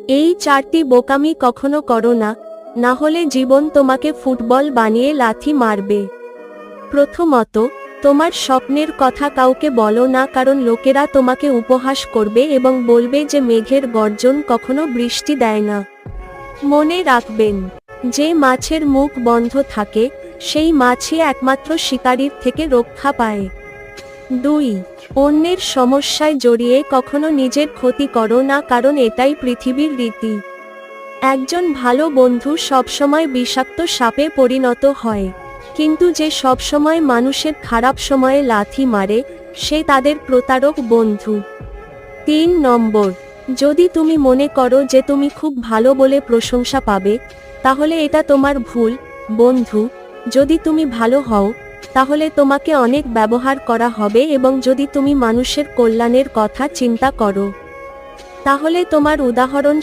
এই 4টি বোকামি কখনো করো না, না হলে জীবন তোমাকে ফুটবল বানিয়ে লাথি মারবে। প্রথমত, তোমার স্বপ্নের কথা কাউকে বলো না, কারণ লোকেরা তোমাকে উপহাস করবে এবং বলবে যে মেঘের গর্জন কখনো বৃষ্টি দেয় না। মনে রাখবেন, যে মাছের মুখ বন্ধ থাকে সেই মাছই একমাত্র শিকারীর থেকে রক্ষা পায়। 2. অন্যের সমস্যায় জড়িয়ে কখনো নিজের ক্ষতি করো না, কারণ এটাই পৃথিবীর রীতি। একজন ভালো বন্ধু সবসময় বিষাক্ত সাপে পরিণত হয়, কিন্তু যে সবসময় মানুষের খারাপ সময়ে লাথি মারে সে তাদের প্রতারক বন্ধু। 3 নম্বর, যদি তুমি মনে করো যে তুমি খুব ভালো বলে প্রশংসা পাবে, তাহলে এটা তোমার ভুল। বন্ধু, যদি তুমি ভালো হও তাহলে তোমাকে অনেক ব্যবহার করা হবে, এবং যদি তুমি মানুষের কল্যাণের কথা চিন্তা করো তাহলে তোমার উদাহরণ